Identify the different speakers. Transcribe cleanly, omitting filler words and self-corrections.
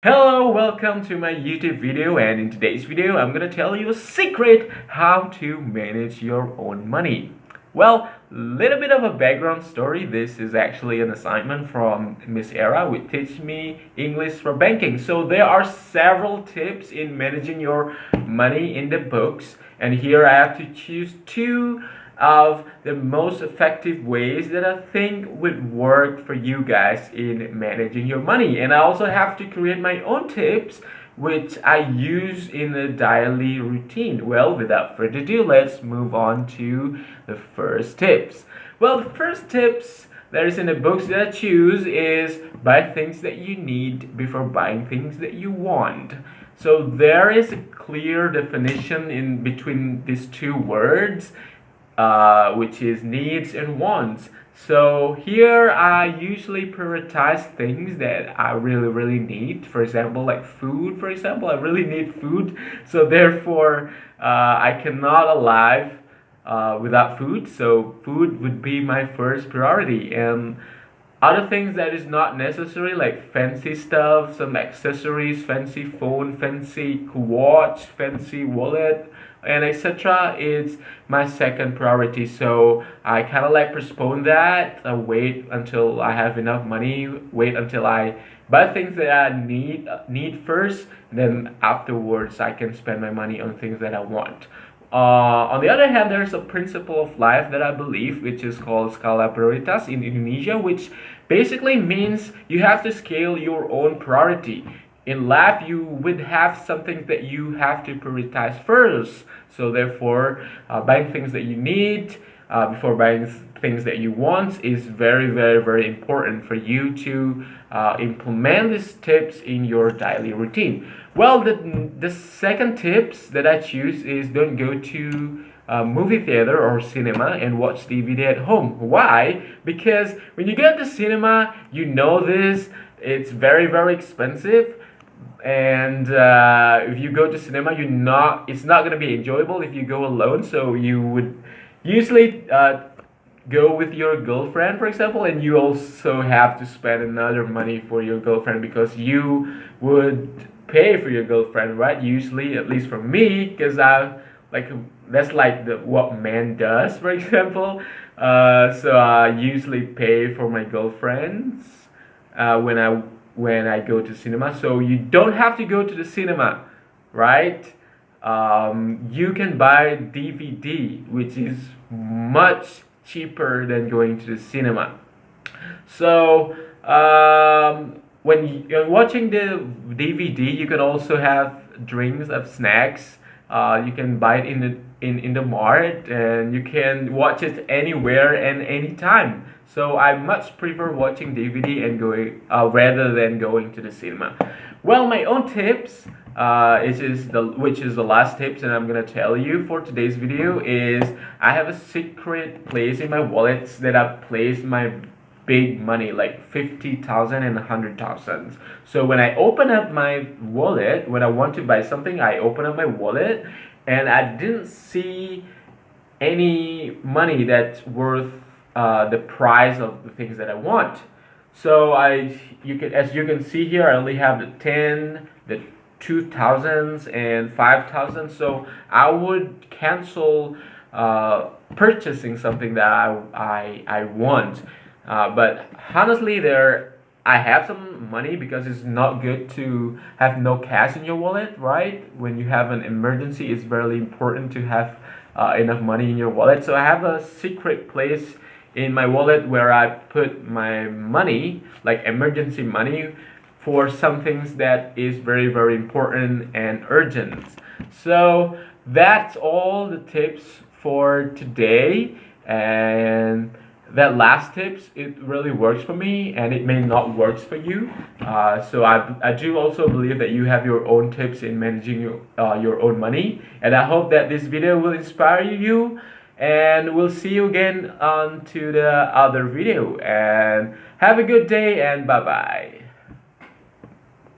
Speaker 1: Hello, welcome to my YouTube video, and in today's video I'm gonna tell you a secret how to manage your own money. Well, little bit of a background story. This is actually an assignment from Miss Era, which teach me English for banking. So there are several tips in managing your money in the books, and here I have to choose two of the most effective ways that I think would work for you guys in managing your money. And I also have to create my own tips which I use in the daily routine. Well, without further ado, let's move on to the first tips. Well, the first tips that is in the books that I choose is buy things that you need before buying things that you want. So there is a clear definition in between these two words, which is needs and wants. So here I usually prioritize things that I really need. For example, like food. For example, I really need food, so therefore I cannot alive without food. So food would be my first priority, and other things that is not necessary, like fancy stuff, some accessories, fancy phone, fancy watch, fancy wallet, and etc., is my second priority. So I kind of like postpone that. I wait until I have enough money, wait until I buy things that I need first, then afterwards I can spend my money on things that I want. On the other hand, there's a principle of life that I believe, which is called skala prioritas in Indonesia, which basically means you have to scale your own priority. In life, you would have something that you have to prioritize first. So therefore, buying things that you need before buying things that you want is very important for you to implement these tips in your daily routine. Well, the second tips that I choose is don't go to a movie theater or cinema and watch DVD at home. Why? Because when you go to cinema, you know this, it's very expensive, and if you go to cinema, it's not gonna be enjoyable if you go alone. So you would usually go with your girlfriend, for example, and you also have to spend another money for your girlfriend because you would pay for your girlfriend, right? Usually, at least for me, because I like that's like what man does, for example. So I usually pay for my girlfriends when I go to cinema. So you don't have to go to the cinema, right? You can buy DVD, which is much cheaper than going to the cinema. So when you're watching the DVD, you can also have drinks of snacks. You can buy it in the mart, and you can watch it anywhere and anytime. So I much prefer watching DVD and going rather than going to the cinema. Well, my own tips, which is the last tips, and I'm gonna tell you for today's video is I have a secret place in my wallets that I place my big money, like 50,000 and 100,000. So when I open up my wallet, when I want to buy something, I open up my wallet, and I didn't see any money that's worth the price of the things that I want. So as you can see here, I only have the 10, the 2,000s and 5,000. So I would cancel purchasing something that I want. But honestly, I have some money because it's not good to have no cash in your wallet, right? When you have an emergency, it's very important to have enough money in your wallet. So I have a secret place in my wallet where I put my money, like emergency money, for some things that is very important and urgent. So that's all the tips for today, and that last tips, it really works for me, and it may not work for you. So I do also believe that you have your own tips in managing your own money, and I hope that this video will inspire you, and we'll see you again on to the other video, and have a good day, and bye bye.